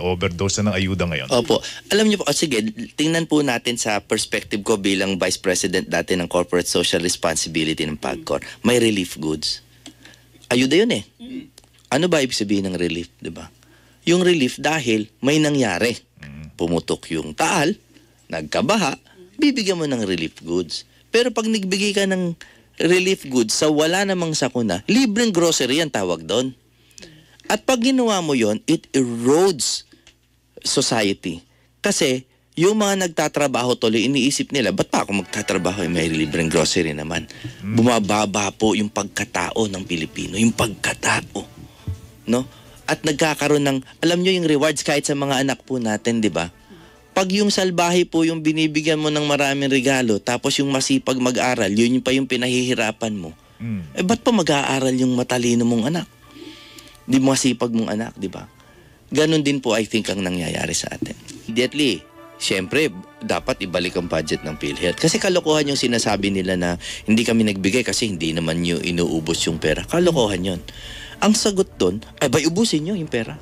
overdose na ng ayuda ngayon. Opo. Alam niyo po, sige, tingnan po natin sa perspective ko bilang Vice President dati ng Corporate Social Responsibility ng PAGCOR. May relief goods. Ayuda yun eh. Ano ba ibig sabihin ng relief, di ba? Yung relief dahil may nangyari. Pumutok yung taal, nagkabaha, bibigyan mo ng relief goods. Pero pag nagbigay ka ng relief goods sa wala namang sakuna, libreng grocery ang tawag doon. At pag ginawa mo yon, it erodes society. Kasi yung mga nagtatrabaho tuloy, iniisip nila, ba't pa ako magtatrabaho? May libreng grocery naman. Bumababa po yung pagkatao ng Pilipino. Yung pagkatao. No? At nagkakaroon ng, alam nyo yung rewards kahit sa mga anak po natin, di ba? Pag yung salbahe po yung binibigyan mo ng maraming regalo, tapos yung masipag mag-aral, yun pa yung pinahihirapan mo. Eh ba't pa mag-aaral yung matalino mong anak? Di masipag mong anak, di ba? Ganon din po I think ang nangyayari sa atin. Immediately, siyempre, dapat ibalik ang budget ng PhilHealth. Kasi kalokohan yung sinasabi nila na hindi kami nagbigay kasi hindi naman nyo inuubos yung pera. Kalokohan yun. Ang sagot doon, ay ba ubusin nyo yung pera?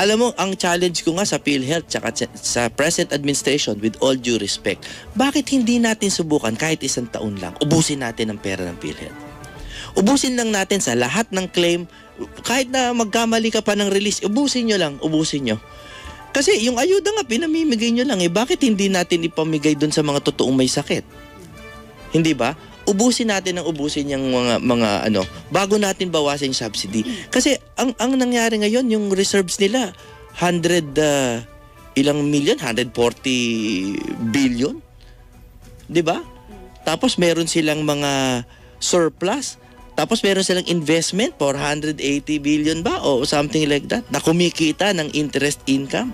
Alam mo, ang challenge ko nga sa PhilHealth tsaka sa present administration, with all due respect, bakit hindi natin subukan kahit isang taon lang, ubusin natin ang pera ng PhilHealth? Ubusin lang natin sa lahat ng claim, kahit na magkamali ka pa ng release, ubusin nyo lang, ubusin nyo. Kasi yung ayuda nga, pinamimigay nyo lang eh. Bakit hindi natin ipamigay dun sa mga totoong may sakit? Hindi ba? Ubusin natin ang ubusin yung mga ano, bago natin bawasan yung subsidy. Kasi ang nangyari ngayon, yung reserves nila, 140 billion. Di ba? Tapos meron silang mga surplus. Tapos meron silang investment, 480 billion ba? O something like that. Na kumikita ng interest income.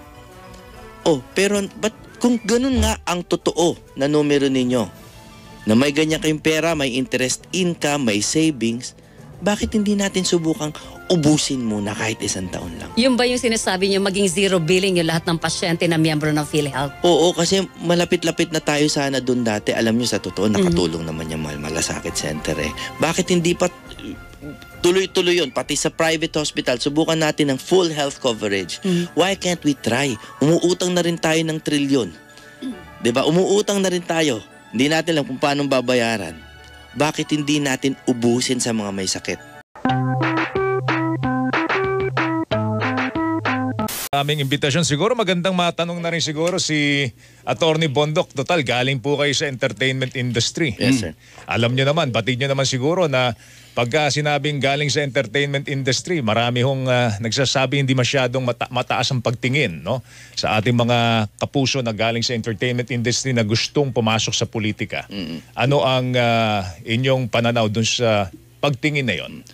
Oh, pero kung ganun nga ang totoo na numero ninyo, na may ganyan kayong pera, may interest income, may savings, bakit hindi natin subukang ubusin muna kahit isang taon lang? Yung ba yung sinasabi niyo maging zero billing yung lahat ng pasyente na miyembro ng PhilHealth? Oo, kasi malapit-lapit na tayo sana doon dati. Alam niyo sa totoo, nakatulong naman yung Malasakit Center eh. Bakit hindi pa tuloy-tuloy yun? Pati sa private hospital, subukan natin ng full health coverage. Why can't we try? Umuutang na rin tayo ng trilyon. Diba? Umuutang na rin tayo. Hindi natin alam kung paano babayaran. Bakit hindi natin ubusin sa mga may sakit? Aming imbitasyon, siguro magandang matanong na rin siguro si Attorney Bondoc. Total, galing po kayo sa entertainment industry. Yes, sir. Alam nyo naman, batid nyo naman siguro na pagka sinabing galing sa entertainment industry, marami hong nagsasabi hindi masyadong mataas ang pagtingin, no? Sa ating mga kapuso na galing sa entertainment industry na gustong pumasok sa politika. Ano ang inyong pananaw dun sa pagtingin na yon?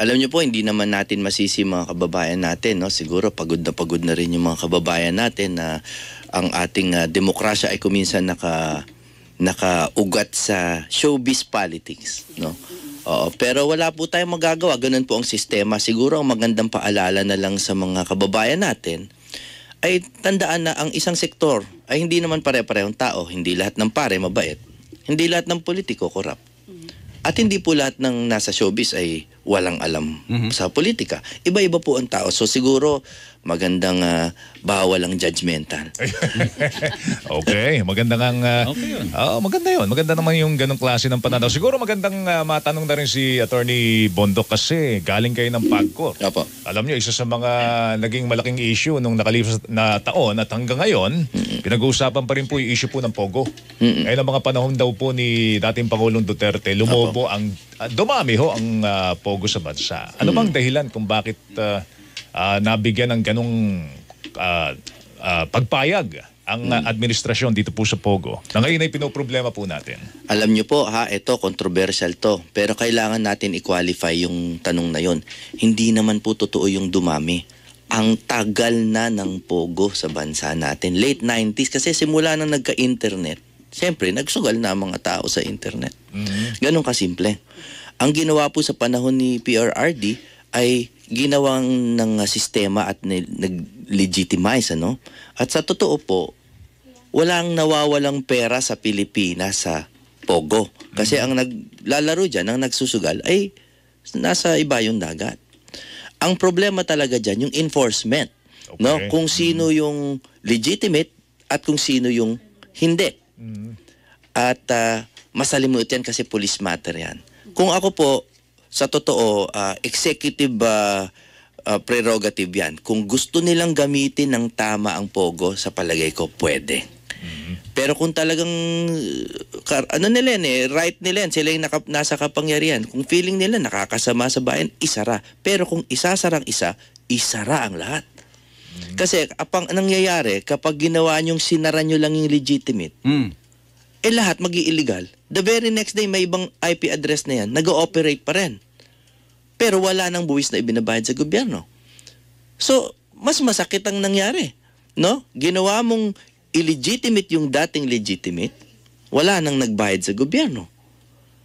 Alam niyo po, hindi naman natin masisi mga kababayan natin, no? Siguro pagod na rin yung mga kababayan natin na ang ating demokrasya ay kuminsan nakaugat sa showbiz politics, no? Oo, pero wala po tayong magagawa, ganun po ang sistema. Siguro ang magandang paalala na lang sa mga kababayan natin ay tandaan na ang isang sektor ay hindi naman pare-parehong tao. Hindi lahat ng pare mabait. Hindi lahat ng politiko korap. At hindi po lahat ng nasa showbiz ay walang alam sa politika. Iba-iba po ang tao. So siguro magandang bawal ang judgmental. Okay, magandang maganda 'yon. Maganda naman yung ganong klase ng pananaw. Siguro magandang matanong na rin si Attorney Bondoc kasi galing kayo ng PAGCOR. Opo. Alam niyo, isa sa mga naging malaking issue nung nakalipas na taon at hanggang ngayon, pinag-uusapan pa rin po yung issue po ng Pogo. Ngayon ang mga panahon daw po ni dating Pangulong Duterte, lumobo dumami ho ang Pogo sa bansa. Ano bang dahilan kung bakit nabigyan ng ganong pagpayag ang administrasyon dito po sa Pogo na ngayon ay pinoproblema po natin? Alam niyo po, ito controversial to, pero kailangan natin i-qualify yung tanong na yon. Hindi naman po totoo yung dumami. Ang tagal na ng Pogo sa bansa natin. Late 90s, kasi simula nang nagka-internet, siyempre nagsugal na ang mga tao sa internet. Ganon kasimple. Ang ginawa po sa panahon ni PRRD ay ginawang ng sistema at nag-legitimize, ano? At sa totoo po, walang nawawalang pera sa Pilipinas sa Pogo. Kasi ang naglalaro dyan, ang nagsusugal ay nasa ibayong dagat. Ang problema talaga dyan, yung enforcement. no? Okay. Kung sino yung legitimate at kung sino yung hindi. At masalimuot yan kasi police matter yan. Kung ako po, sa totoo, executive prerogative yan. Kung gusto nilang gamitin ng tama ang pogo, sa palagay ko, pwede. Pero kung talagang, ano nila yan right nila yan, sila yung nasa kapangyarihan. Kung feeling nila nakakasama sa bayan, isara. Pero kung isasarang isara ang lahat. Kasi apang nangyayari, kapag ginawa nyong sinara nyo lang yung legitimate, lahat mag-i-illegal. The very next day, may ibang IP address na yan, nag-ooperate pa rin. Pero wala nang buwis na ibinabayad sa gobyerno. So, mas masakit ang nangyari. No? Ginawa mong illegitimate yung dating legitimate, wala nang nagbayad sa gobyerno.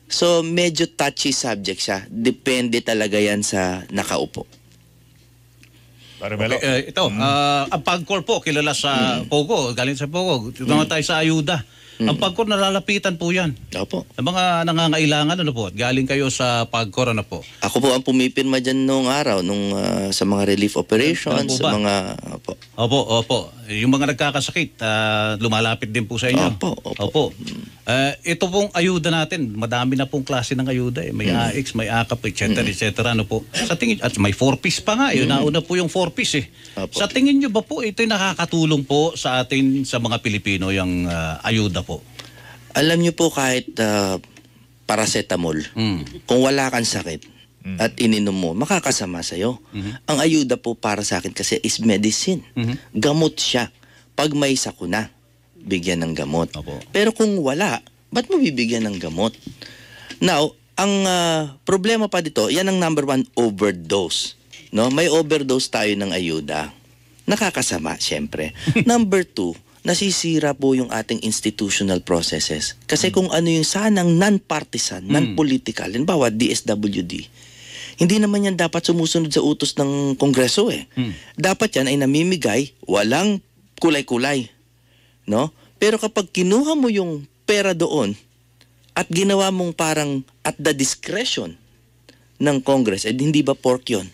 So, medyo touchy subject siya. Depende talaga yan sa nakaupo. Parimelo. Ito, ang PAGCOR po, kilala sa Pogo, galing sa Pogo. Ito naman tayo sa ayuda. Ang PAGCOR, nalalapitan po yan. Opo. Ang mga nangangailangan, ano po, galing kayo sa PAGCOR, ano po? Ako po ang pumipirma dyan noong araw, sa mga relief operations, Ano po sa ba? mga... Opo. Opo. Yung mga nagkakasakit, lumalapit din po sa inyo. Opo. Ito pong ayuda natin, madami na pong klase ng ayuda. May AX, may AKAP, etc. Ano po. Sa tingin, at may 4-piece pa nga. Nauna po yung 4-piece eh. Opo. Sa tingin nyo ba po, ito'y nakakatulong po sa atin, sa mga Pilipino, yung ayuda po? Alam niyo po kahit paracetamol, kung wala kang sakit at ininom mo, makakasama sa'yo. Ang ayuda po para sa akin kasi is medicine. Gamot siya. Pag may sakuna, bigyan ng gamot. Opo. Pero kung wala, ba't mo bibigyan ng gamot? Now, ang problema pa dito, yan ang number 1, overdose. No? May overdose tayo ng ayuda. Nakakasama, syempre. Number 2, nasisira po yung ating institutional processes. Kasi kung ano yung sanang non-partisan, non-political, halimbawa DSWD, hindi naman yan dapat sumusunod sa utos ng Kongreso eh. Dapat yan ay namimigay, walang kulay-kulay. No? Pero kapag kinuha mo yung pera doon at ginawa mong parang at the discretion ng Congress, hindi ba pork yun?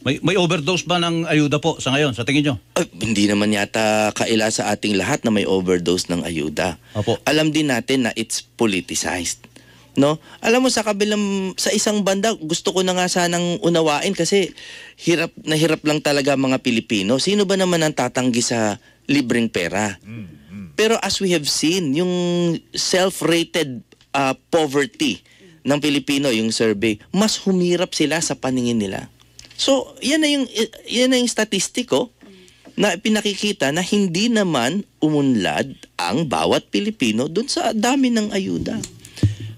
May overdose ba ng ayuda po sa ngayon, sa tingin nyo? Hindi naman yata kaila sa ating lahat na may overdose ng ayuda. Opo. Alam din natin na it's politicized. No? Alam mo, sa isang banda, gusto ko na nga sanang unawain kasi hirap lang talaga mga Pilipino. Sino ba naman ang tatanggi sa libreng pera? Pero as we have seen, yung self-rated poverty ng Pilipino, yung survey, mas humirap sila sa paningin nila. So, yan na yung statistiko na pinakikita na hindi naman umunlad ang bawat Pilipino dun sa dami ng ayuda.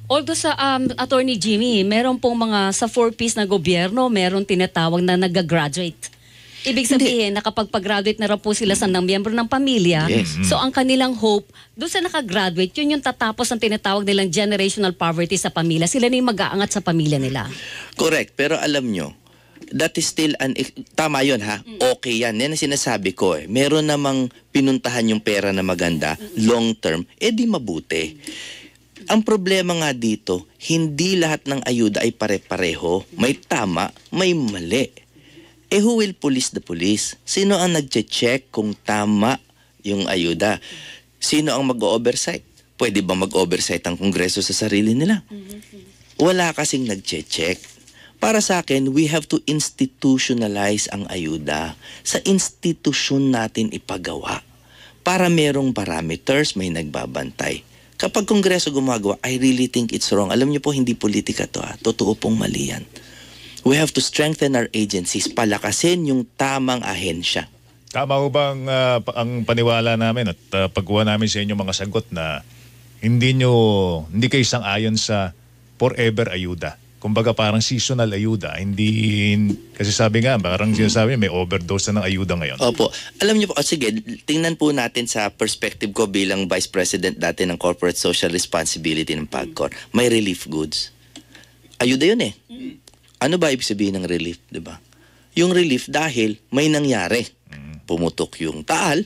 Although sa Attorney Jimmy, meron pong mga sa 4-piece na gobyerno, meron tinatawag na nag-graduate. Ibig sabihin, nakapag-graduate na raw po sila sa ng miyembro ng pamilya. Yes. So ang kanilang hope, doon sa nakagraduate, yun yung tatapos ang tinatawag nilang generational poverty sa pamilya. Sila na yung mag-aangat sa pamilya nila. Correct. Pero alam nyo, that is still tama yun ha. Okay yan. Yan ang sinasabi ko eh. Meron namang pinuntahan yung pera na maganda, long term, di mabuti. Ang problema nga dito, hindi lahat ng ayuda ay pare-pareho. May tama, may mali. Who will police the police? Sino ang nagche-check kung tama yung ayuda? Sino ang mag-oversight? Pwede ba mag-oversight ang Kongreso sa sarili nila? Wala kasing nagche-check. Para sa akin, we have to institutionalize ang ayuda. Sa institusyon natin ipagawa. Para merong parameters, may nagbabantay. Kapag Kongreso gumagawa, I really think it's wrong. Alam niyo po, hindi politika to ha. Totoo pong mali yan. We have to strengthen our agencies, palakasin yung tamang ahensya. Tama ho bang ang paniwala namin at pagkuha namin sa inyo mga sagot na hindi kayo sang-ayon sa forever ayuda? Kumbaga parang seasonal ayuda. Kasi sabi nga, parang sinasabi may overdose na ng ayuda ngayon. Opo. Alam niyo po, sige, tingnan po natin sa perspective ko bilang Vice President dati ng Corporate Social Responsibility ng PAGCOR. May relief goods. Ayuda yun eh. Ano ba ibig sabihin ng relief, di ba? Yung relief dahil may nangyari. Pumutok yung taal,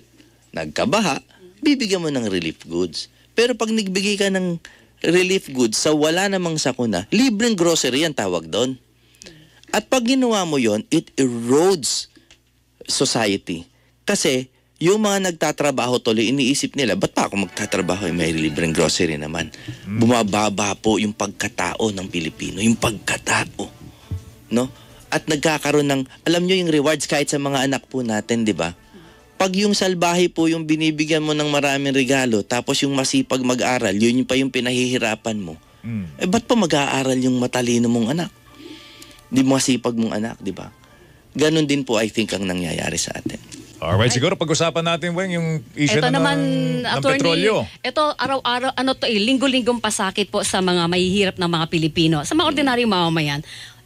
nagkabaha, bibigyan mo ng relief goods. Pero pag nagbigay ka ng relief goods sa wala namang sakuna, libreng grocery ang tawag doon. At pag ginawa mo yon, it erodes society. Kasi yung mga nagtatrabaho tuloy, iniisip nila, ba't pa ako magtatrabaho? May libreng grocery naman. Bumababa po yung pagkatao ng Pilipino. Yung pagkatao. No? At nagkakaroon ng, alam nyo yung rewards kahit sa mga anak po natin, di ba? Pag yung salbahe po yung binibigyan mo ng maraming regalo, tapos yung masipag mag-aral, yun pa yung pinahihirapan mo. Eh, ba't pa mag-aaral yung matalino mong anak? Di masipag mong anak, di ba? Ganon din po, I think, ang nangyayari sa atin. Alright, siguro pag-usapan natin, Weng, yung issue Ito naman, ng attorney, petrolyo. ito araw-araw, linggo-linggong pasakit po sa mga mahihirap na mga Pilipino, sa mga ordinaryong mamamayan.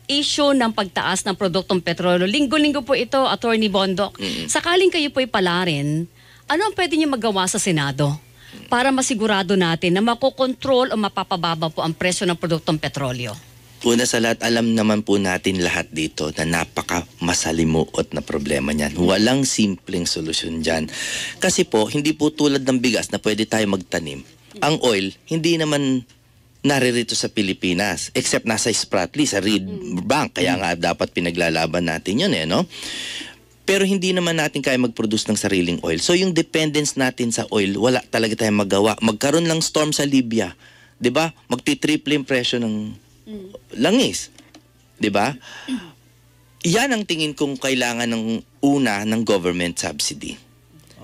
Issue ng pagtaas ng produktong petrolyo. Linggo-linggo po ito, Attorney Bondok. Sakaling kayo po'y palarin, ano ang pwede niyo magawa sa Senado para masigurado natin na makokontrol o mapapababa po ang presyo ng produktong petrolyo? Una sa lahat, alam naman po natin lahat dito na napaka masalimuot na problema niyan. Walang simpleng solusyon dyan. Kasi po, hindi po tulad ng bigas na pwede tayo magtanim. Ang oil, hindi naman naririto sa Pilipinas. Except nasa Spratly, sa Reed Bank. Kaya nga dapat pinaglalaban natin yun no? Pero hindi naman natin kaya mag-produce ng sariling oil. So yung dependence natin sa oil, wala talaga tayong magawa. Magkaroon lang storm sa Libya. 'Di ba? Magti-triple yung presyo ng langis. 'Di ba? Yan ang tingin kong kailangan ng una ng government subsidy.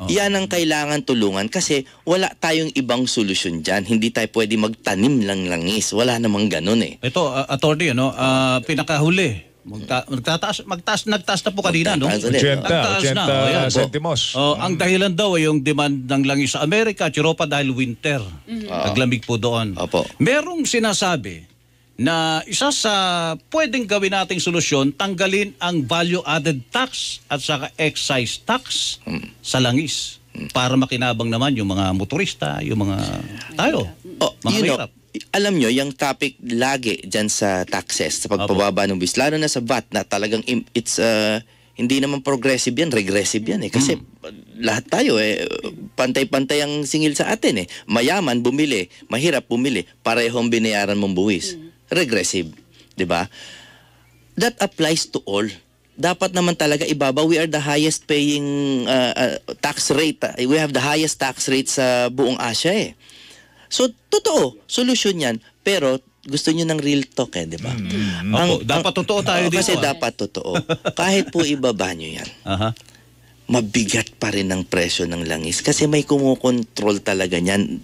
Yan ang kailangan tulungan kasi wala tayong ibang solusyon dyan. Hindi tayo pwede magtanim lang langis. Wala namang ganun Ito, attorney, pinakahuli. Nagtaas na po kanina, no? Magtataas ulit. 80, Nagtaas na, 80 ayan. centimos. Ang dahilan daw ay yung demand ng langis sa Amerika at Europa dahil winter. Naglamig po doon. Opo. Merong sinasabi na isa sa pwedeng gawin nating solusyon, tanggalin ang value-added tax at saka excise tax sa langis para makinabang naman yung mga motorista, yung mga tayo, mga mahirap. Alam nyo, yung topic lagi dyan sa taxes, sa pagpababa ng bis, lalo na sa VAT na talagang it's hindi naman progressive yan, regressive yan Kasi lahat tayo pantay-pantay ang singil sa atin Mayaman bumili, mahirap bumili, parehong binayaran mong buwis. Regressive, 'di ba? That applies to all. Dapat naman talaga ibaba. We are the highest paying tax rate. We have the highest tax rate sa buong Asia So, totoo, solusyon 'yan. Pero gusto niyo ng real talk 'di ba? Dapat totoo tayo dito. Kasi dapat totoo. Kahit po ibaba niyo 'yan. Mabigat pa rin ang presyo ng langis kasi may kumokontrol talaga niyan.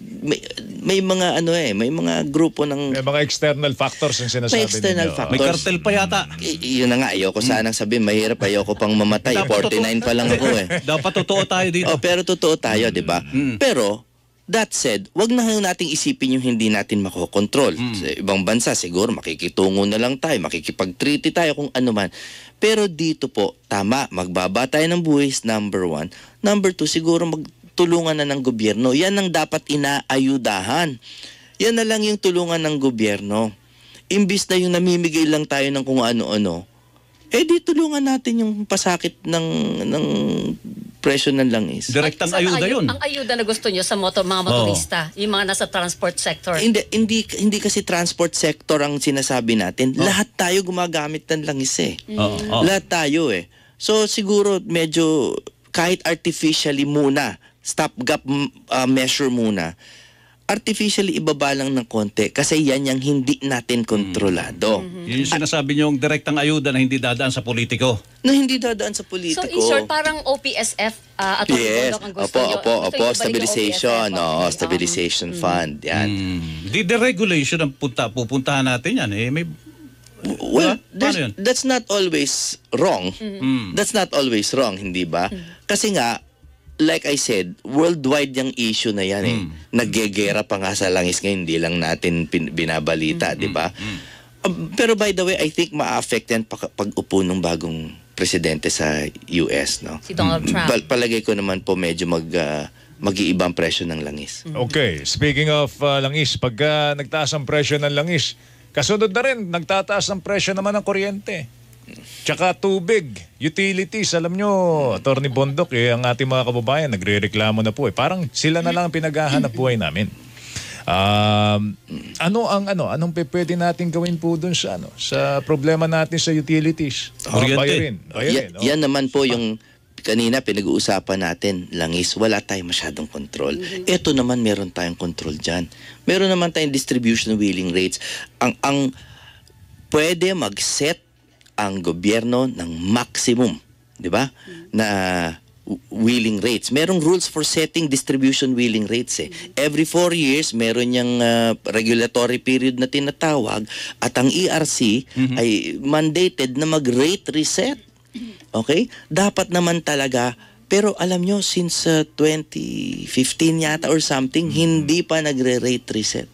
May mga may mga grupo ng May mga external factors ang sinasabi may external ninyo. factors. May kartel pa yata. Yun na nga, ayoko sanang sabihin, mahirap, ayoko pang mamatay. 49 pa lang ako Dapat totoo tayo dito. pero totoo tayo, di ba? Pero, that said, wag na nating isipin yung hindi natin makokontrol. Sa ibang bansa, siguro makikitungo na lang tayo, makikipag-treaty tayo kung ano man. Pero dito po, tama, magbaba tayo ng buwis, number 1. Number 2, siguro magtulungan na ng gobyerno. Yan ang dapat inaayudahan. Yan na lang yung tulungan ng gobyerno. Imbis na yung namimigay lang tayo ng kung ano-ano, di tulungan natin yung pasakit ng presyo ng langis. Direktang ayuda yun. Ang ayuda na gusto nyo sa mga motorista, yung mga nasa transport sector. Hindi kasi transport sector ang sinasabi natin. Lahat tayo gumagamit ng langis Lahat tayo So siguro medyo kahit artificially muna, stopgap measure muna, artificially ibaba lang ng konti kasi yan yung hindi natin kontrolado. Yun yung sinasabi niyong direktang ayuda na hindi dadaan sa politiko. Na hindi dadaan sa politiko. So in short, parang OPSF at Yes. ang gusto nyo. Gusto nyo ibalik Stabilization. yung OPSF, Stabilization fund. Yan. Di deregulation ang pupuntahan natin yan. May Well, Paano yun? that's not always wrong. That's not always wrong, hindi ba? Kasi nga, like I said, worldwide yung issue na yan Naggegera pa nga sa langis ngayon, hindi lang natin binabalita, di ba? Pero by the way, I think ma-affect yan pag upo ng bagong presidente sa US, no? Si Donald Trump. Palagay ko naman po medyo mag-iibang presyo ng langis. Okay, speaking of langis, pag nagtaas ang presyo ng langis, kasunod na rin, nagtataas ang presyo naman ng kuryente. Tsaka tubig, utilities, alam nyo, Attorney Bondok, ang ating mga kababayan, nagre-reklamo na po Parang sila na lang ang pinaghahanap buhay namin. Anong pwede natin gawin po dun sa sa problema natin sa utilities? Kuryente. Bayarin, no? Yan naman po yung kanina pinag-uusapan natin, langis, wala tayong masyadong control. Ito naman meron tayong control dyan. Meron naman tayong distribution wheeling rates. Ang pwede mag-set ang gobyerno ng maximum, di ba? Na wheeling rates. Merong rules for setting distribution wheeling rates eh. Every 4 years, meron yung regulatory period na tinatawag at ang ERC ay mandated na mag-rate reset. Okay? Dapat naman talaga, pero alam nyo, since 2015 yata or something, hindi pa nagre-rate reset.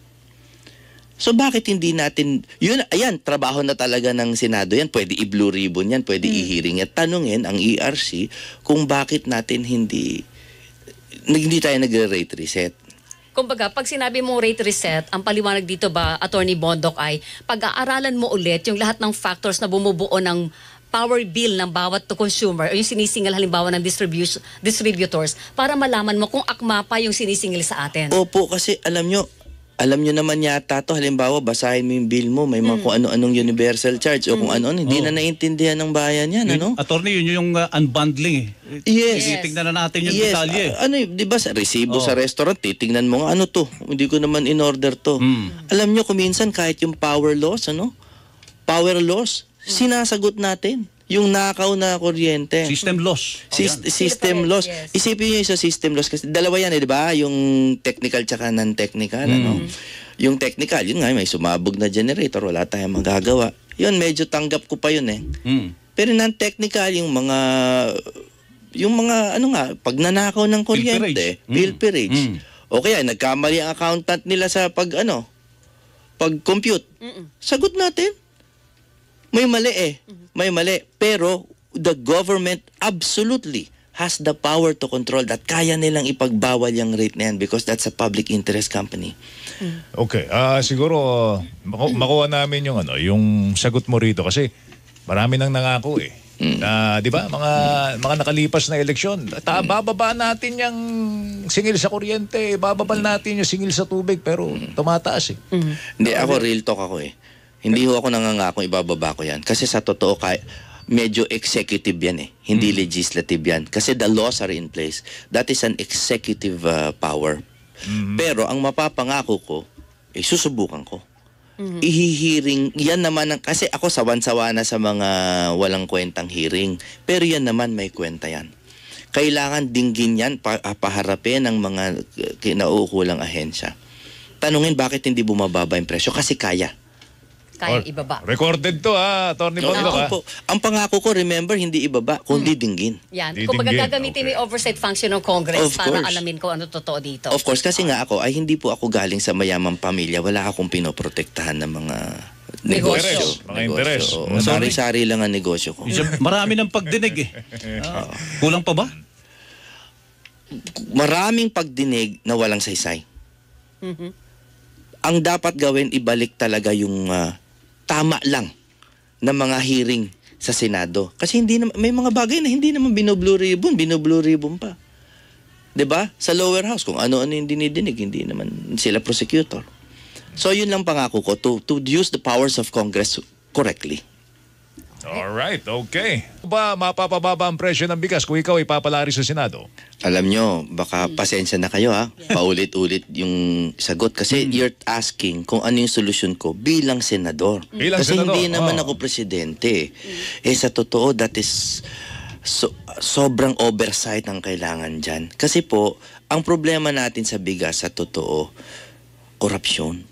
So bakit hindi natin, yun, ayan, trabaho na talaga ng Senado yan, pwede i-blue ribbon yan, pwede i-hearing yan, tanungin ang ERC kung bakit natin hindi tayo nagre-rate reset. Kumbaga, pag sinabi mong rate reset, ang paliwanag dito ba, Attorney Bondoc, ay pag-aaralan mo ulit yung lahat ng factors na bumubuo ng power bill ng bawat to consumer o yung sinisingil halimbawa ng distributors para malaman mo kung akma pa yung sinisingil sa atin. Opo, kasi alam nyo naman yata to, halimbawa basahin mo yung bill mo, may mga kung ano-anong universal charge o kung ano-ano, hindi na naiintindihan ng bayan yan, ano? Attorney, yun yung unbundling eh. Yes. Titignan na natin yung detalye. Di ba sa resibo sa restaurant, titingnan mo nga, ano to? Hindi ko naman in-order to. Alam nyo, kuminsan kahit yung power loss, sinasagot natin. Yung nakaw na kuryente. System loss. System loss. Yes. Isipin nyo yung sa system loss kasi dalawa yan, di ba? Yung technical tsaka non-technical. Ano? Yung technical, yun nga, may sumabog na generator, wala tayong magagawa. Yun, medyo tanggap ko pa yun eh. Pero non-technical, yung mga ano nga, pag nanakaw ng kuryente, pilferage. O kaya, nagkamali ang accountant nila sa pag-compute. Sagot natin. May mali eh. May mali. Pero the government absolutely has the power to control that. Kaya nilang ipagbawal yung rate na yan because that's a public interest company. Okay, siguro makuha namin yung yung sagot mo rito kasi marami nang nangako eh. Na 'di ba mga nakalipas na eleksyon, bababa natin yung singil sa kuryente, bababal natin yung singil sa tubig pero tumataas eh. Hindi ako real talk ako eh. Hindi ho ako nangangako ibababa ko yan kasi sa totoo medyo executive yan eh. Hindi legislative yan. Kasi the laws are in place. That is an executive power. Pero ang mapapangako ko, susubukan ko. Ihihiring, yan naman, kasi ako sawan-sawa na sa mga walang kwentang hearing. Pero yan naman may kwenta yan. Kailangan dinggin yan, paharapin ng mga kinauukulang ahensya. Tanungin bakit hindi bumababa yung presyo? Kasi kaya. Kaya ibaba. Recorded to Attorney Bondoc. Ang pangako ko, remember, hindi ibaba, kundi dinggin. Yan. Didinggin. Kung gagamitin yung oversight function ng Congress Of para course. alamin ko ano totoo dito. Of course, kasi nga ako, ay hindi po ako galing sa mayamang pamilya. Wala akong pinoprotektahan ng mga negosyo. Mga interes. Oo, sari-sari lang ang negosyo ko. Marami ng pagdinig eh. Kulang pa ba? Maraming pagdinig na walang saysay. Ang dapat gawin, ibalik talaga yung tama lang na mga hearing sa Senado. Kasi hindi naman, may mga bagay na hindi naman bino-blue ribbon pa. 'Di ba? Sa lower house, kung ano-ano yung dinidinig, hindi naman sila prosecutor. So yun lang pangako ko, to use the powers of Congress correctly. Alright, okay. Ba mapapababa ang presyo ng bigas kung ikaw ipapalari sa Senado? Alam nyo, baka pasensya na kayo paulit-ulit yung sagot kasi you're asking kung ano yung solusyon ko bilang senador. Bilang kasi senador, hindi naman ako presidente. Sa totoo, that is sobrang oversight ang kailangan dyan. Kasi po, ang problema natin sa bigas sa totoo, korupsyon.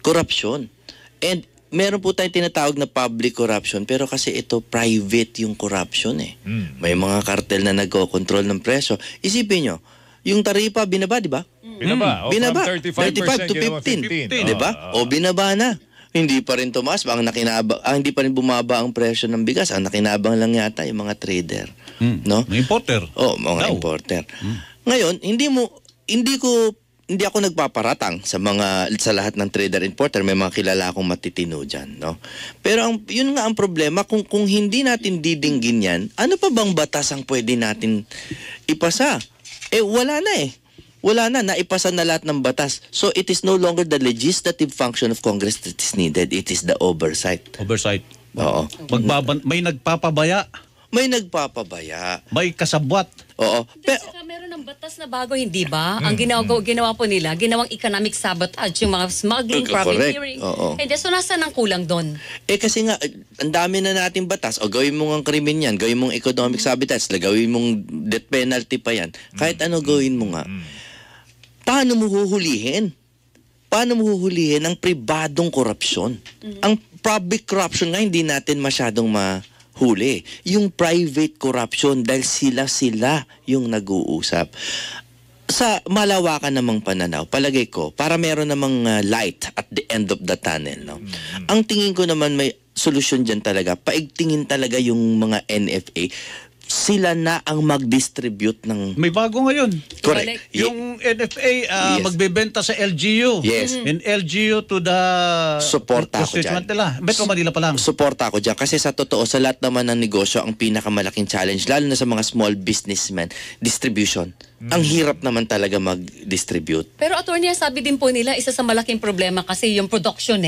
Korupsyon. And meron po tayong tinatawag na public corruption pero kasi ito private yung corruption eh. May mga kartel na nagko-control ng presyo. Isipin nyo, yung taripa binaba, di ba? Binaba. Binaba. From 35 to 15. Di ba? O binaba na. Hindi pa rin tumaas. Hindi pa rin bumaba ang presyo ng bigas. Ang nakinabang lang yata yung mga trader. No? Mga importer. Mga importer. Ngayon, hindi ako nagpaparatang sa lahat ng trader importer, may mga kilala akong matitino diyan, no. Pero yun nga ang problema kung hindi natin didinggin yan, ano pa bang batas ang pwede natin ipasa? Wala na eh. Wala na, naipasa na lahat ng batas. So it is no longer the legislative function of Congress that is needed, it is the oversight. Oversight. Oo. May nagpapabaya. may nagpapabaya. May kasabwat. Oo. Pero, saka meron ng batas na bago, hindi ba? Ang ginawa po nila, ginawang economic sabotage, yung mga smuggling, Correct. profiteering. Oo. And so, nasaan ang kulang doon? Kasi nga, ang dami na nating batas. O gawin mo ng krimen yan, gawin mong economic sabotage, gawin mong death penalty pa yan. Kahit ano gawin mo nga. Paano mo huhulihin? Paano mo huhulihin ang pribadong korupsyon? Ang public corruption nga hindi natin masyadong mahuli. Yung private corruption dahil sila yung nag-uusap. Sa malawakan namang pananaw, palagay ko, para meron namang light at the end of the tunnel. No? Ang tingin ko naman may solusyon dyan talaga. Paigtingin talaga yung mga NFA. Sila na ang mag-distribute ng... May bago ngayon. Correct. Yung NFA Yes. magbebenta sa LGU. Yes. And LGU to the Suporta ako constituent dyan. nila. Metro Manila pa lang. Suporta ako dyan. Kasi sa totoo, sa lahat naman ng negosyo, ang pinakamalaking challenge, lalo na sa mga small businessmen, distribution. Ang hirap naman talaga mag-distribute. Pero attorney, sabi din po nila, isa sa malaking problema kasi yung production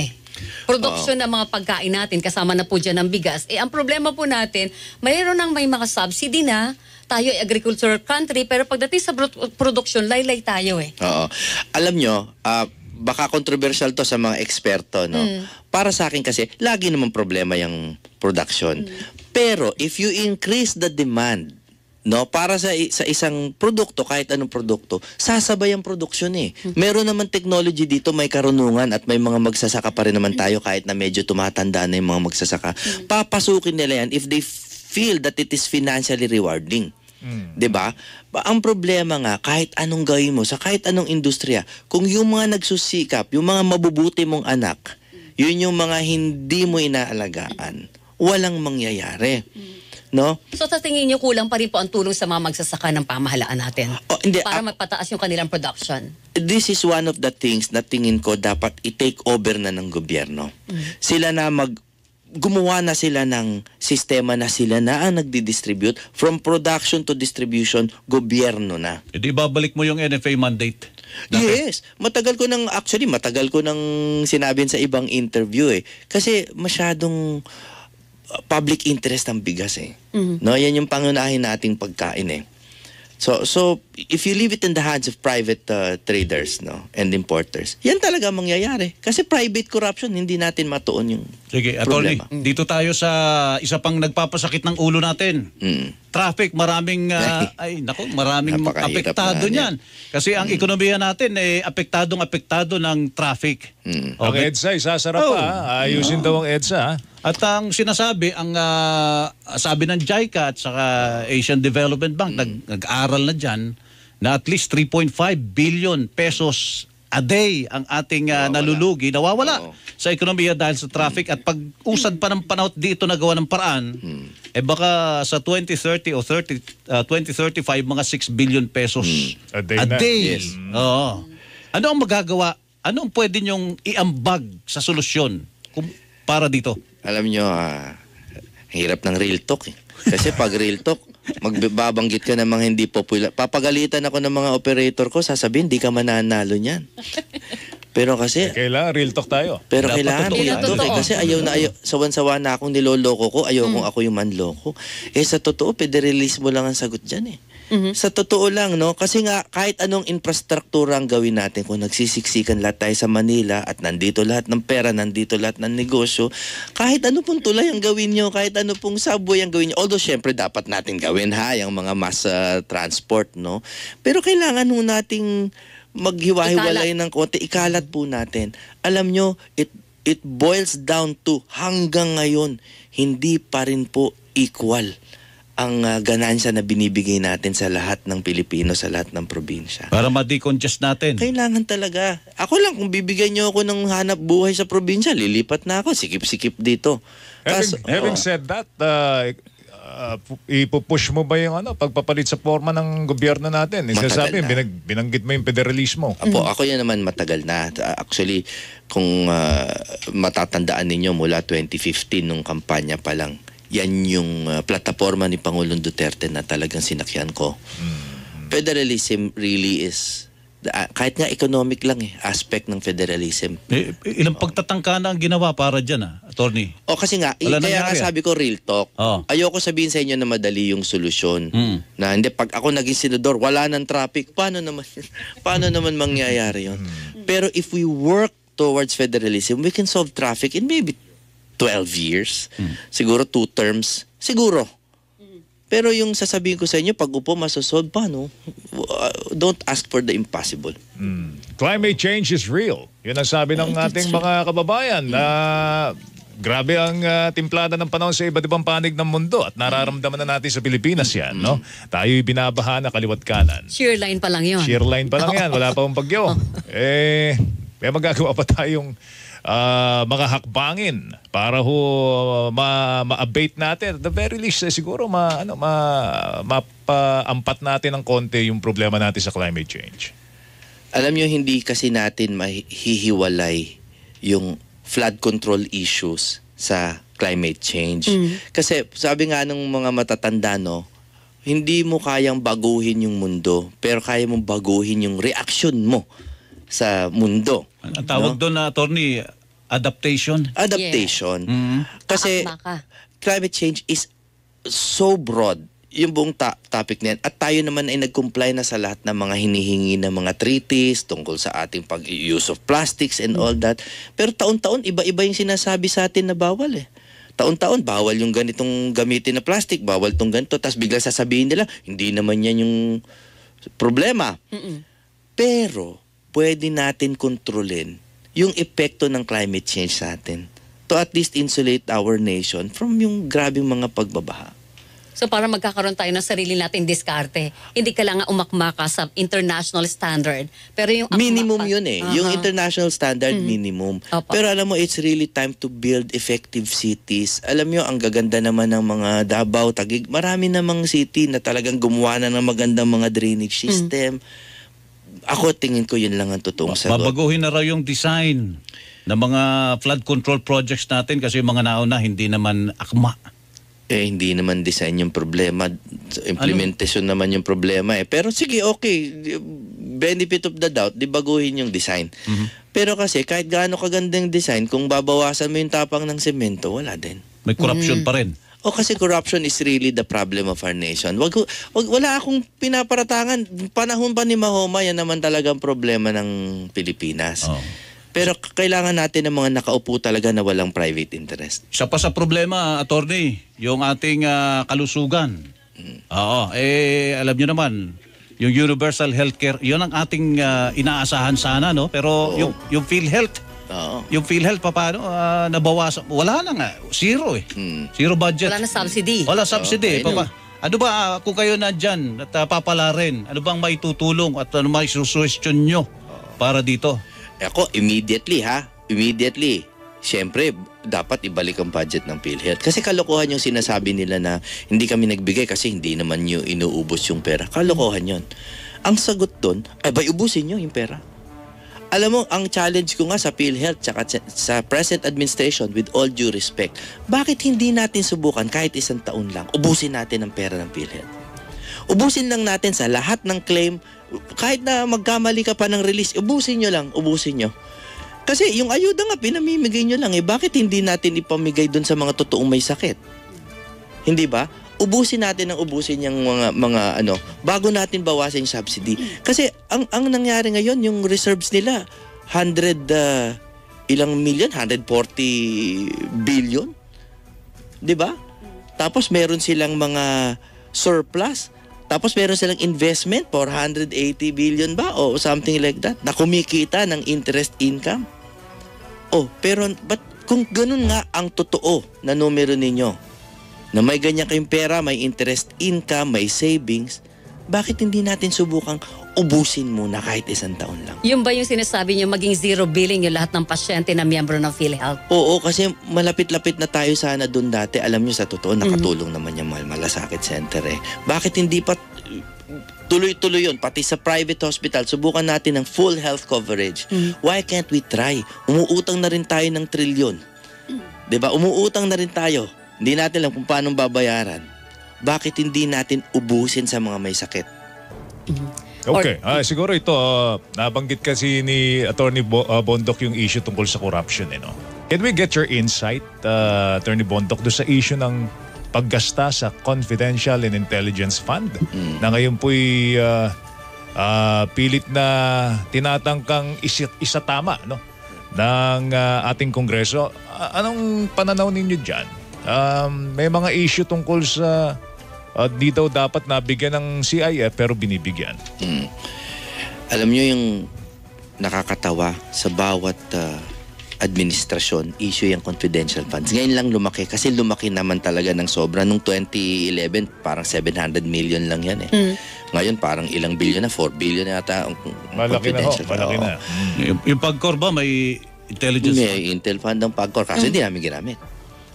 Production ng mga pagkain natin, kasama na po dyan ang bigas. Ang problema po natin, mayroon ng may mga subsidy na, tayo ay agriculture country, pero pagdating sa production, laylay tayo Oo. Alam nyo, baka controversial to sa mga eksperto, no? Para sa akin kasi, lagi naman problema yung production. Pero if you increase the demand, no, para sa isang produkto, kahit anong produkto, sasabay ang production Meron naman technology dito, may karunungan at may mga magsasaka pa rin naman tayo kahit na medyo tumatanda na yung mga magsasaka. Papasukin nila yan if they feel that it is financially rewarding. 'Di ba? Ang problema nga, kahit anong gawin mo, sa kahit anong industriya, kung yung mga nagsusikap, yung mga mabubuti mong anak, yun yung mga hindi mo inaalagaan, walang mangyayari. No? So sa tingin niyo, kulang pa rin po ang tulong sa mga magsasaka ng pamahalaan natin Hindi, para magpataas yung kanilang production? This is one of the things na tingin ko dapat i-take over na ng gobyerno. Sila na gumawa na sila ng sistema na sila na ang nagdi-distribute. From production to distribution, gobyerno na. Di babalik mo yung NFA mandate. Yes. Matagal ko nang sinabing sa ibang interview Kasi masyadong public interest ang bigas No, yan yung pangunahin nating pagkain So if you leave it in the hands of private traders, no, and importers, yan talaga mangyayari. Kasi private corruption, hindi natin matuon yung Sige, attorney, problema. dito tayo sa isa pang nagpapasakit ng ulo natin. Traffic, maraming maraming Napakahirap apektado na niyan. Kasi ang ekonomiya natin apektado ng traffic. Ang EDSA, isasara pa. Ayusin daw ang EDSA. At ang sinasabi, sabi ng JICA at saka Asian Development Bank, nag-aral na dyan, na at least 3.5 billion pesos a day ang ating nalulugi, nawawala sa ekonomiya dahil sa traffic. At pag usad pa ng panahon dito na gawa ng paraan, baka sa 2030 o 2035, mga 6 billion pesos A day na. Yes. Oo. Ano ang magagawa? Ano ang pwede nyong iambag sa solusyon para dito? Alam nyo, hirap ng real talk Kasi pag real talk, magbabanggit ka ng mga hindi popular. Papagalitan ako ng mga operator ko, sasabihin, di ka mananalo niyan. Pero kasi... Kailangan real talk tayo. Pero Dapat kailangan totoo real yan. talk kasi ayaw sawan-sawa na akong niloloko ko, ayaw kong ako yung manloko. Sa totoo, pwede-release mo lang ang sagot dyan Sa totoo lang, no? Kasi nga, kahit anong infrastruktura ang gawin natin, kung nagsisiksikan lahat tayo sa Manila at nandito lahat ng pera, nandito lahat ng negosyo, kahit ano pong tulay ang gawin nyo, kahit ano pong subway ang gawin nyo, although syempre dapat natin gawin yung mga mass transport, no? Pero kailangan ho nating maghiwa-hiwalay ng konti, ikalat po natin. Alam nyo, it boils down to hanggang ngayon, hindi pa rin po equal ang ganansya na binibigay natin sa lahat ng Pilipino, sa lahat ng probinsya. Para ma-decongest natin. Kailangan talaga. Ako lang, kung bibigyan nyo ako ng hanap buhay sa probinsya, lilipat na ako, sikip-sikip dito. Having said that, ipupush mo ba yung pagpapalit sa forma ng gobyerno natin? Sabi, binanggit mo yung federalismo. Ako yan naman matagal na. Actually, kung matatandaan ninyo mula 2015 nung kampanya pa lang, yan yung plataforma ni Pangulong Duterte na talagang sinakyan ko. Federalism really is Kahit nga economic lang aspect ng federalism. Ilang pagtatangka na ang ginawa para dyan, attorney? O kasi nga, Wala kaya nga nangyari, sabi ko real talk. Oo. Ayoko sabihin sa inyo na madali yung solusyon. Na hindi, pag ako naging senador, wala nang traffic. Paano naman, paano naman mangyayari yun? Pero if we work towards federalism, we can solve traffic in maybe 12 years. Siguro 2 terms. Siguro. Pero yung sasabihin ko sa inyo, pag upo, masosolve, paano? Don't ask for the impossible. Climate change is real. Yun ang sabi ng ating mga kababayan na grabe ang timplada ng panahon sa iba't ibang panig ng mundo at nararamdaman na natin sa Pilipinas yan, no? Tayo'y binabaha na kaliwat kanan. Sheer line pa lang yun. Sheer line pa lang yan, wala pa pong bagyo. May magagawa pa tayong mga hakbangin para ho ma-abate natin. At the very least, siguro mapaampat natin ng konti yung problema natin sa climate change. Alam nyo, hindi kasi natin mahihiwalay yung flood control issues sa climate change. Kasi sabi nga ng mga matatanda, no, hindi mo kayang baguhin yung mundo, pero kaya mong baguhin yung reaction mo sa mundo. Ang tawag doon na, attorney, adaptation. Adaptation. Kasi Baka. climate change is so broad, yung buong topic na yan. At tayo naman ay nag-comply na sa lahat ng mga hinihingi ng mga treaties tungkol sa ating pag-use of plastics and all that. Pero taon-taon, iba-iba yung sinasabi sa atin na bawal eh. Taon-taon, bawal yung ganitong gamitin na plastic, bawal tong ganito. Tapos bigla sasabihin nila, hindi naman yan yung problema. Pero, pwede natin kontrolin yung epekto ng climate change sa atin to at least insulate our nation from yung grabing mga pagbabaha. So para magkakaroon tayo ng sarili nating diskarte, hindi kailangan umakma ka sa international standard. Pero yung Minimum yun eh. Yung international standard, minimum. Opo. Pero alam mo, it's really time to build effective cities. Alam nyo, ang gaganda naman ng mga Davao, Taguig. Marami namang city na talagang gumawa na ng magandang mga drainage system. Ako, tingin ko yun lang ang totoong sagot. Babaguhin na raw yung design ng mga flood control projects natin kasi yung mga nauna hindi naman akma. Hindi naman design yung problema. Implementation naman yung problema eh. Pero sige, okay. Benefit of the doubt, di baguhin yung design. Pero kasi kahit gaano kagandang design, kung babawasan mo yung tapang ng semento, wala din. May corruption pa rin. O kasi corruption is really the problem of our nation. Wala akong pinaparatangan. Panahon pa ni Mahoma, yan naman talagang problema ng Pilipinas. Oh. Pero kailangan natin ng mga nakaupo talaga na walang private interest. Isa pa sa problema, attorney, yung ating kalusugan. Oo, alam nyo naman, yung universal healthcare, yun ang ating inaasahan sana, no? Pero yung PhilHealth, yung PhilHealth, paano? Nabawasan, wala na nga, zero eh. Zero budget. Wala na subsidy. Wala subsidy. I know. Ano ba, kung kayo nandyan at papalarin, ano bang maitutulong at ano may suggestion nyo para dito? Ako, immediately. Siyempre, dapat ibalik ang budget ng PhilHealth. Kasi kalokohan yung sinasabi nila na hindi kami nagbigay kasi hindi naman nyo inuubos yung pera. Kalokohan yun. Ang sagot doon, ay ba ubusin nyo yung pera? Alam mo, ang challenge ko nga sa PhilHealth tsaka sa present administration, with all due respect, bakit hindi natin subukan kahit 1 taon lang, ubusin natin ang pera ng PhilHealth? Ubusin lang natin sa lahat ng claim, kahit na magkamali ka pa ng release, ubusin nyo lang, ubusin nyo. Kasi yung ayuda nga, pinamimigay nyo lang eh. Bakit hindi natin ipamigay dun sa mga totoong may sakit? Hindi ba? Ubusin natin ang ubusin yung mga bago natin bawasin yung subsidy. Kasi ang nangyari ngayon, yung reserves nila, 140 billion. Di ba? Tapos meron silang mga surplus. Tapos meron silang investment, 480 billion ba? O something like that. Na kumikita ng interest income. Pero kung ganun nga ang totoo na numero ninyo, na may ganyan kayong pera, may interest income, may savings, bakit hindi natin subukang ubusin muna kahit 1 taon lang? Yung ba yung sinasabi niyo maging zero billing yung lahat ng pasyente na miyembro ng PhilHealth? Oo, kasi malapit-lapit na tayo sana doon dati. Alam nyo, sa totoo, nakatulong naman yung Malasakit Center eh. Bakit hindi pa tuloy-tuloy yun? Pati sa private hospital, subukan natin ng full health coverage. Why can't we try? Umuutang na rin tayo ng trilyon. Diba? Umuutang na rin tayo. Hindi natin lang kung paano babayaran. Bakit hindi natin ubusin sa mga may sakit? Okay. Siguro ito, nabanggit kasi ni Attorney Bondoc yung issue tungkol sa corruption. No? Can we get your insight, Attorney Bondoc, doon sa issue ng paggasta sa Confidential and Intelligence Fund na ngayon po'y pilit na tinatangkang isatama no, ng ating Kongreso. Anong pananaw ninyo dyan? May mga issue tungkol sa di daw dapat nabigyan ng CIF pero binibigyan. Alam nyo yung nakakatawa sa bawat administrasyon, issue yung confidential funds. Ngayon lang lumaki kasi lumaki naman talaga ng sobra. Nung 2011, parang 700 million lang yan eh. Ngayon parang ilang billion na, 4 billion na yata ang Malaki na ho, confidential fund. malaki na. Yung PAGCOR ba may intelligence? May Intel Fund ng PAGCOR kasi hindi namin ginamit.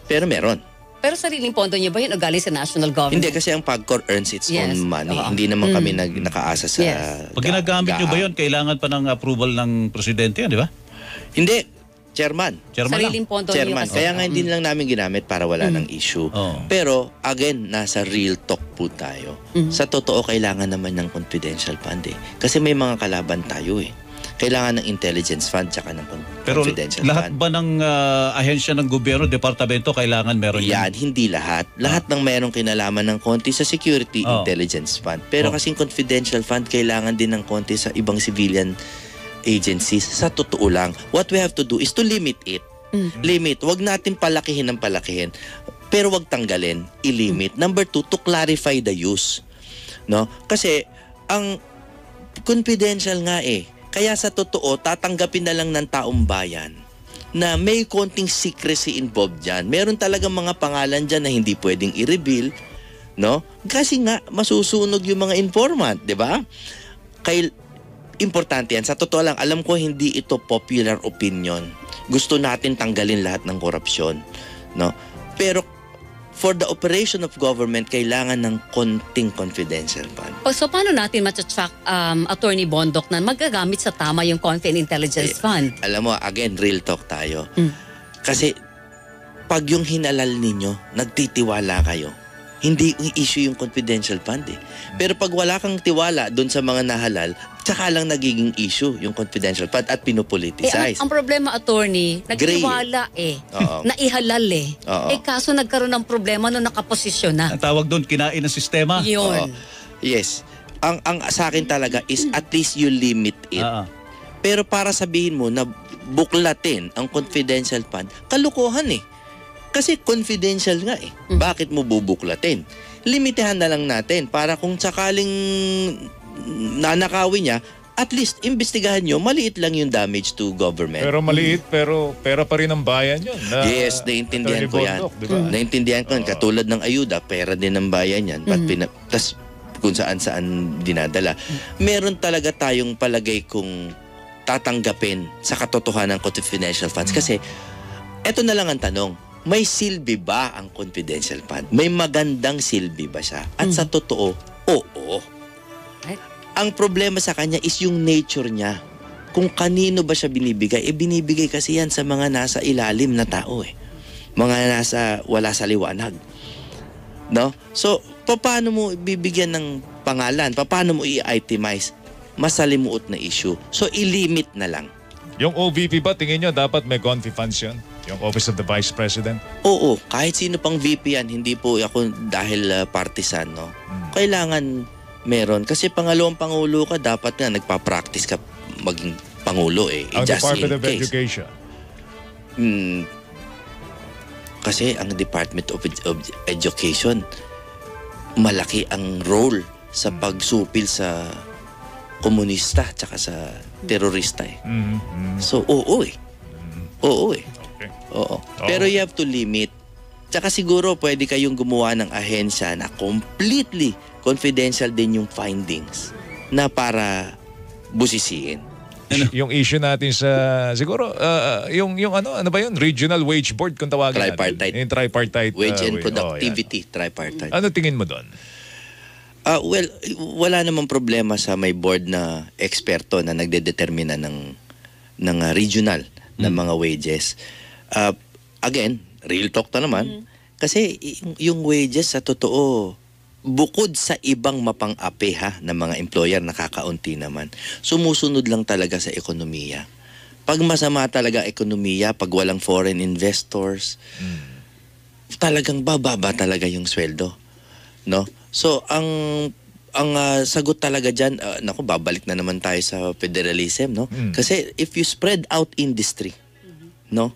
Pero meron. Pero sariling pondo niyo ba yun o galing sa national government? Hindi kasi ang PAGCOR earns its Yes. own money. Oo. Hindi naman kami nakaasa sa... Yes. Pag ginagamit nyo ba yun, kailangan pa ng approval ng presidente yan, di ba? Hindi. Chairman. Chairman Sariling lang. pondo niyo Chairman. kasi. Kaya nga hindi lang namin ginamit para wala ng issue. Oo. Pero again, nasa real talk po tayo. Sa totoo, kailangan naman ng confidential fund eh. Kasi may mga kalaban tayo eh. Kailangan ng intelligence fund tsaka ng Pero confidential lahat fund. ba ng ahensya ng gobyerno, departamento, kailangan meron Yan, hindi lahat. Lahat ng merong kinalaman ng konti sa security, Oh. intelligence fund. Pero kasing confidential fund, kailangan din ng konti sa ibang civilian agencies. Sa totoo lang, what we have to do is to limit it. Limit. Wag natin palakihin ng palakihin. Pero wag tanggalin. I-limit. Number 2, to clarify the use. No? Kasi, ang confidential nga eh. Kaya sa totoo, tatanggapin na lang ng taong bayan na may konting secrecy involved dyan. Meron talagang mga pangalan dyan na hindi pwedeng i-reveal, no? Kasi nga, masusunog yung mga informant, di ba? Kaya, importante yan. Sa totoo lang, alam ko hindi ito popular opinion. Gusto natin tanggalin lahat ng korupsyon, no? Pero, for the operation of government, kailangan ng konting confidential fund. So paano natin matcha-track, Attorney Bondoc, na magagamit sa tama yung Confidential Intelligence Fund? Alam mo, again, real talk tayo. Kasi, pag yung hinalal ninyo, nagtitiwala kayo, hindi issue yung confidential fund eh. Pero pag wala kang tiwala doon sa mga nahalal, tsaka lang nagiging issue yung confidential fund at pinupoliticize. Ang problema, Attorney, nagtiwala Oo. naihalal Oo. kaso nagkaroon ng problema nung nakaposisyon na. Ang tawag doon, kinain ng sistema. Yun. Yes. Ang sa akin talaga is at least you limit it. Pero para sabihin mo na buklatin ang confidential fund, kalukuhan eh. Kasi confidential nga eh. Bakit mo bubuklatin? Limitahan na lang natin para kung sakaling nanakawin niya, at least imbestigahan nyo, maliit lang yung damage to government. Pero maliit, pero pera pa rin ang bayan yun. Yes, naiintindihan ko yan. Diba? Naiintindihan ko yan. Katulad ng ayuda, pera din ng bayan yan. Tas kung saan-saan dinadala. Meron talaga tayong palagay kung tatanggapin sa katotohanan ng confidential funds. Kasi, eto na lang ang tanong. May silbi ba ang confidential fund? May magandang silbi ba siya? At sa totoo, oo. Right. Ang problema sa kanya is yung nature niya. Kung kanino ba siya binibigay, binibigay kasi yan sa mga nasa ilalim na tao eh. Mga nasa wala sa liwanag. No? So, paano mo bibigyan ng pangalan? Paano mo i-itemize? Masalimuot na issue. So, ilimit na lang. Yung OVP ba, tingin nyo, dapat may confi funds yun? Yung Office of the Vice President? Oo, kahit sino pang VP yan, hindi po ako dahil partisan, no? Kailangan meron. Kasi pangalawang pangulo ka, dapat nga nagpa-practice ka maging pangulo eh. Ang Just Department in of case. Education? Kasi ang Department of Education, malaki ang role sa pagsupil sa komunista tsaka sa terorista eh. So, oo eh. Oo eh. Okay. Oo. Pero you have to limit. Tsaka siguro pwede kayong gumawa ng ahensya na completely confidential din yung findings na para busisiin. Yung issue natin sa siguro yung ano ba yun, regional wage board kung tawagin Tripartite. natin. Yung tripartite Wage and way. productivity, tripartite. Ano tingin mo doon? Well, wala namang problema sa may board na eksperto na nagdedetermina ng regional na mga wages. Again, real talk na naman. Kasi yung wages sa totoo, bukod sa ibang mapang-api ng mga employer, nakakaunti naman, sumusunod lang talaga sa ekonomiya. Pag masama talaga ekonomiya, pag walang foreign investors, talagang bababa talaga yung sweldo, no? So ang sagot talaga diyan, naku, babalik na naman tayo sa federalism, no? Kasi if you spread out industry, no?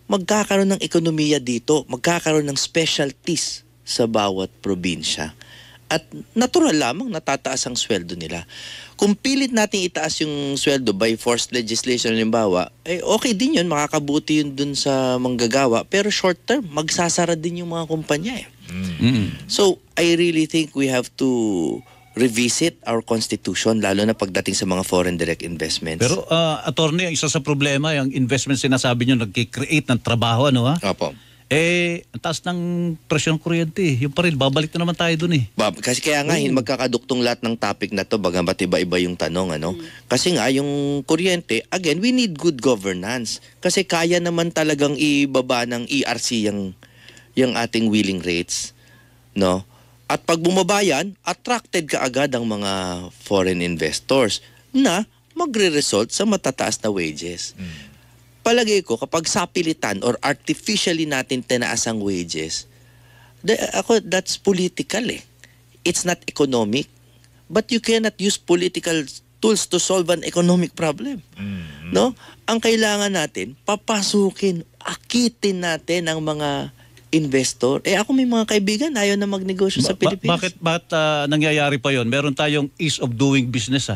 Magkakaroon ng ekonomiya dito, magkakaroon ng specialties sa bawat probinsya. At natural lamang natataas ang sweldo nila. Kung pilit natin itaas yung sweldo by forced legislation, halimbawa, okay din yun, makakabuti yun dun sa manggagawa, pero short term, magsasara din yung mga kumpanya eh. So, I really think we have to revisit our constitution, lalo na pagdating sa mga foreign direct investments. Pero, attorney, ang isa sa problema, yung investment sinasabi nyo, nag-create ng trabaho, ano ha? Opo. Ang taas ng presyon ng kuryente. Yung pa rin, babalik na naman tayo dun eh. Kasi kaya nga, magkakaduktong lahat ng topic na to, bagamat iba-iba yung tanong, ano? Kasi nga, yung kuryente, again, we need good governance. Kasi kaya naman talagang ibaba ng ERC yung ating wheeling rates, no? At pag bumaba yan, attracted ka agad ang mga foreign investors na magre-result sa matataas na wages. Palagay ko, kapag sapilitan or artificially natin tinaas ang wages, that's political eh. It's not economic. But you cannot use political tools to solve an economic problem. No? Ang kailangan natin, papasukin, akitin natin ang mga investor. Ako may mga kaibigan, ayaw na magnegosyo sa Pilipinas. Bakit nangyayari pa yon? Meron tayong ease of doing business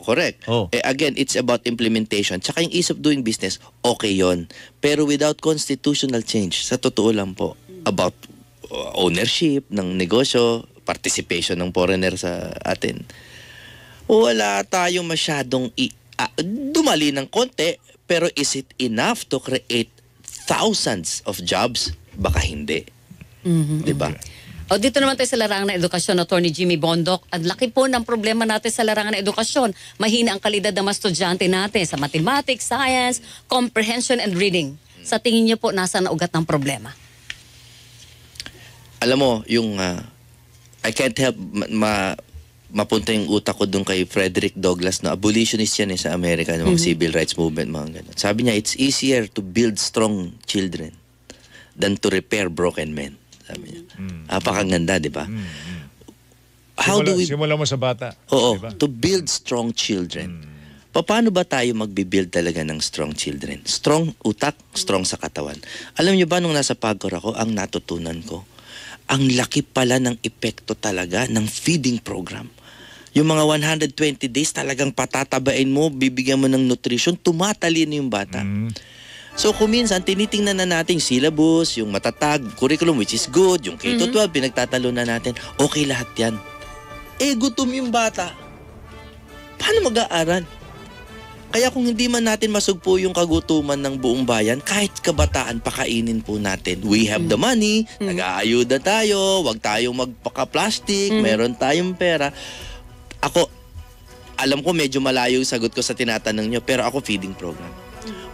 Correct. Again, it's about implementation. Tsaka yung ease of doing business, okay yon. Pero without constitutional change, sa totoo lang po, about ownership ng negosyo, participation ng foreigner sa atin, wala tayong masyadong dumali ng konti, pero is it enough to create thousands of jobs? Baka hindi. Diba? O dito naman tayo sa larangan ng edukasyon, Attorney Jimmy Bondoc. Ang laki po ng problema natin sa larangan ng edukasyon. Mahina ang kalidad ng mga estudyante natin sa mathematics, science, comprehension, and reading. Sa tingin niyo po, nasa na ugat ng problema? Alam mo, yung I can't help mapunta yung utak ko dun kay Frederick Douglass, na abolitionist yan sa Amerika, ng mga civil rights movement, mga ganun. Sabi niya, it's easier to build strong children than to repair broken men. Sabi niya. Napakaganda, di ba? Simula mo sa bata. Oo, diba? to build strong children. Paano ba tayo magbibuild talaga ng strong children? Strong utak, strong sa katawan. Alam niyo ba, nung nasa PAGCOR ako, ang natutunan ko, ang laki pala ng epekto talaga ng feeding program. Yung mga 120 days, talagang patatabain mo, bibigyan mo ng nutrition, tumatalino yung bata. So kung minsan, tinitingnan na natin yung syllabus, yung matatag, curriculum which is good, yung K-12, pinagtatalo na natin, okay lahat yan. Gutom yung bata. Paano mag-aaral? Kaya kung hindi man natin masugpo yung kagutuman ng buong bayan, kahit kabataan, pakainin po natin. We have the money, nag-aayuda tayo, wag tayong magpaka-plastic, meron tayong pera. Ako, alam ko medyo malayo yung sagot ko sa tinatanong nyo, pero ako feeding program.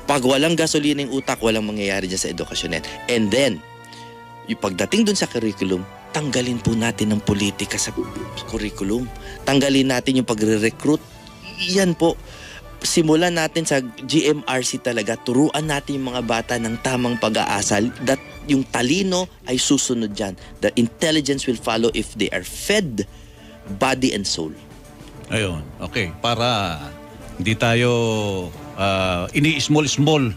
Pag walang gasolina yung utak, walang mangyayari dyan sa edukasyon. And then, yung pagdating dun sa curriculum, tanggalin po natin ang politika sa curriculum. Tanggalin natin yung pagre-recruit. Yan po. Simulan natin sa GMRC talaga. Turuan natin yung mga bata ng tamang pag-aasal, that yung talino ay susunod dyan. The intelligence will follow if they are fed body and soul. Ayun, okay. Para hindi tayo ini-small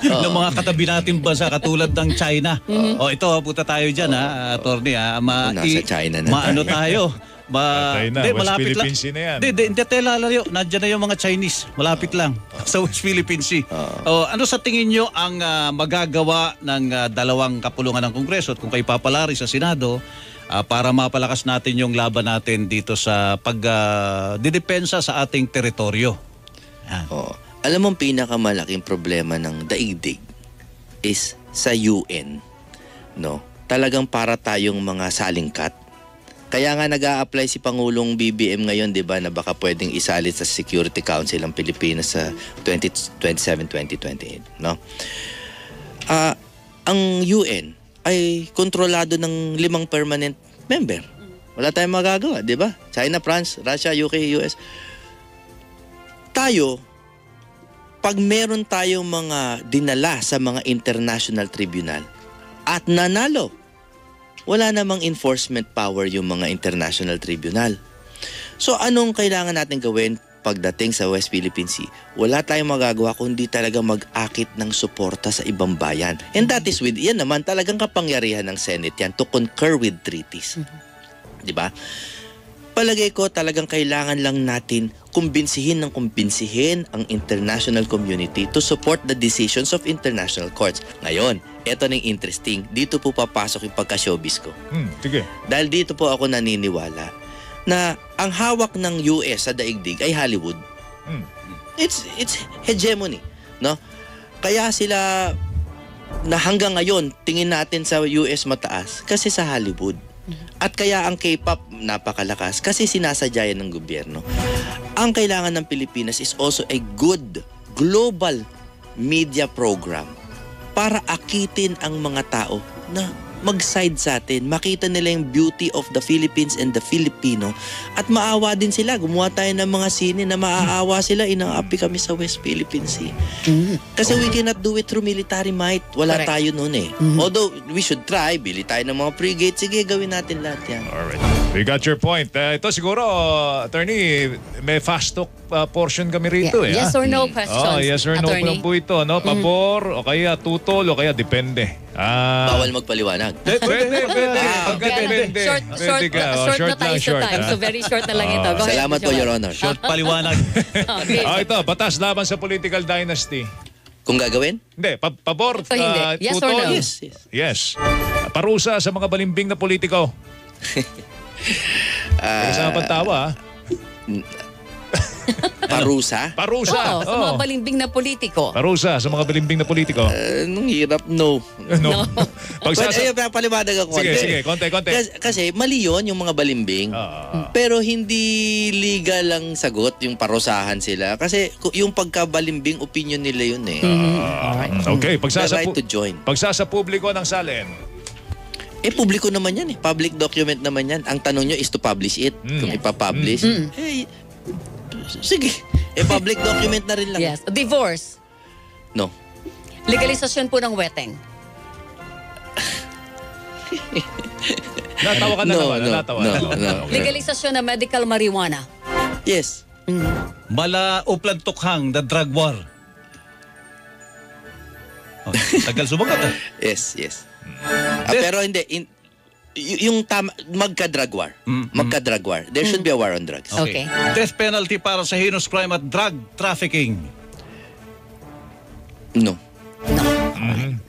ng mga katabi natin bansa katulad ng China. Ito, punta tayo dyan, attorney. Nasa China na maano tayo. West malapit Philippine lang. Sea na yan. Hindi tayo lalayo. Nandiyan na yung mga Chinese. Malapit lang sa West Philippine Sea. Ano sa tingin nyo ang magagawa ng dalawang kapulungan ng Kongreso at kung kayo papalari sa Senado para mapalakas natin yung laban natin dito sa pagdidepensa sa ating teritoryo? Alam mo, ang pinakamalaking problema ng daigdig is sa UN. No? Talagang para tayong mga salingkat. Kaya nga nag-a-apply si Pangulong BBM ngayon, 'di ba, na baka pwedeng isalit sa Security Council ang Pilipinas sa 2027-2028, no? Ang UN ay kontrolado ng 5 permanent member. Wala tayong magagawa, di ba? China, France, Russia, UK, US. Tayo, pag meron tayong mga dinala sa mga international tribunal at nanalo, wala namang enforcement power yung mga international tribunal. So anong kailangan natin gawin pagdating sa West Philippine Sea? Wala tayong magagawa kundi talaga mag-akit ng suporta sa ibang bayan. And that is with, yan naman talagang kapangyarihan ng Senate yan to concur with treaties. Di ba? Palagay ko talagang kailangan lang natin kumbinsihin ang international community to support the decisions of international courts. Ngayon, eto na yung interesting. Dito po papasok yung pagka-showbiz ko. Sige. Dahil dito po ako naniniwala na ang hawak ng US sa daigdig ay Hollywood. It's hegemony, no? Kaya sila na hanggang ngayon tingin natin sa US mataas kasi sa Hollywood. At kaya ang K-pop napakalakas kasi sinasadya yan ng gobyerno. Ang kailangan ng Pilipinas is also a good global media program para akitin ang mga tao na mag-side sa atin, makita nila yung beauty of the Philippines and the Filipino at maawa din sila. Gumawa tayo ng mga sine na maaawa sila, inaapi kami sa West Philippine Sea. Kasi we cannot do it through military might. Wala Correct. tayo noon eh. Although we should try, bili tayo ng mga frigate, sige gawin natin lahat yan. Alright. We got your point. Ito siguro, attorney, may fast talk portion kami rito eh. Yes or no questions, Yes or no attorney? po ito. No? Pabor, o kaya tutol, o kaya depende. Bawal magpaliwanag. Pwede. Ah, Pagka depende. Short Pwede ka. na tayo sa time. So very short na lang ito. Go ahead, Salamat po, Joel. Your Honor. Short paliwanag. Okay. Ito, batas laban sa political dynasty. Kung gagawin? Hindi, pabor, Ito hindi. Yes or tutol. no? Yes. Yes. Parusa sa mga balimbing na politiko. Kasama pantawa, Parusa? Parusa. Oo, sa mga balimbing na politiko. Parusa sa mga balimbing na politiko. Nung hirap, no. No. Pwede, paliwanag ako konti. Sige, konti. Kasi mali yun, yung mga balimbing. Pero hindi legal lang sagot yung parusahan sila. Kasi yung pagkabalimbing, opinion nila yun eh. Okay, The right to join. pagsasa publiko ng salin. Publiko naman yan eh. Public document naman yan. Ang tanong nyo is to publish it. Kung ipapublish. Sige. Public document na rin lang. Yes. Divorce. No. Legalisasyon po ng wedding. Natawa ka na naman. Natawa. No. Legalisasyon ng medical marijuana. Yes. Mala uplantukhang the drug war. Tagal sumagot ah. Yes. Pero hindi. Yung magka-drug war. Magka-drug war. There should be a war on drugs. Okay. Death penalty para sa heinous crime at drug trafficking. No.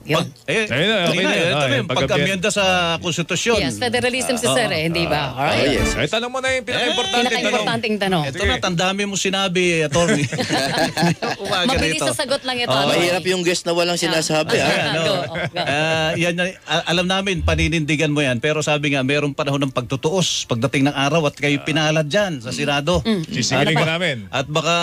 Yun. Okay na yan. Ito na yung Pag- pag-amyenda sa konstitusyon. Yes, federalism si Sir eh, hindi ba? Alright. yes. Ay, tanong mo na yung pinaka-importante. Pinaka-importanting tanong. Ito na, tandami mo sinabi, attorney. Umaga na Mabilis ito. sa sagot lang ito. Mahirap yung guest na walang sinasabi. Go. Yan, alam namin, paninindigan mo yan. Pero sabi nga, mayroong panahon ng pagtutuos pagdating ng araw at kayo pinalad dyan sa Senado. Sisingilin ka namin. At baka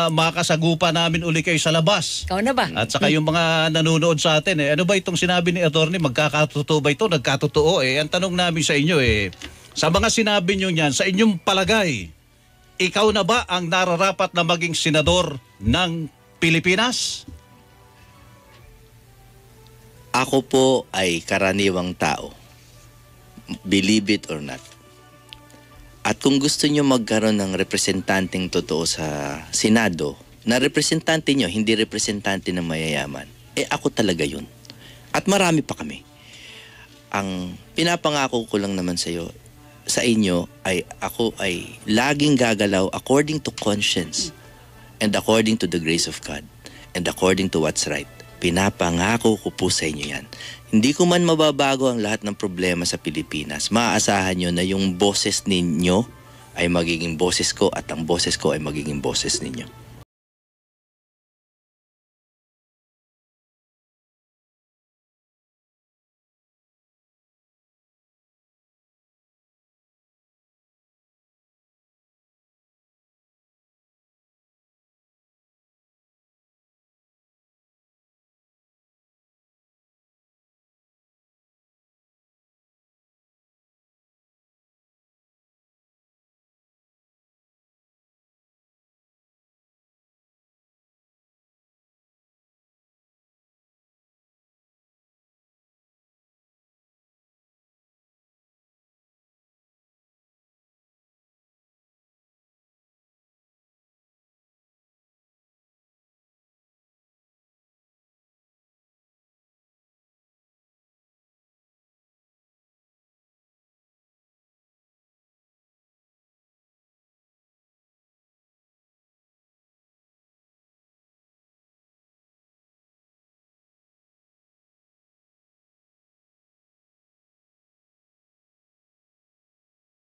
makasagupa namin uli kayo sa labas. Ikaw na ba? At saka yung mga nanonood sa atin, ano ba itong sinabi ni attorney? Magkakatotoo ba ito? Nagkatotoo eh. Ang tanong namin sa inyo sa mga sinabi nyo niyan, sa inyong palagay, ikaw na ba ang nararapat na maging senador ng Pilipinas? Ako po ay karaniwang tao. Believe it or not. At kung gusto nyo magkaroon ng representanteng totoo sa Senado, na representante nyo, hindi representante ng mayayaman, ako talaga yun. At marami pa kami. Ang pinapangako ko lang naman sa inyo ay ako ay laging gagalaw according to conscience and according to the grace of God and according to what's right. Pinapangako ko po sa inyo yan. Hindi ko man mababago ang lahat ng problema sa Pilipinas. Maaasahan nyo na yung boses ninyo ay magiging boses ko at ang boses ko ay magiging boses ninyo.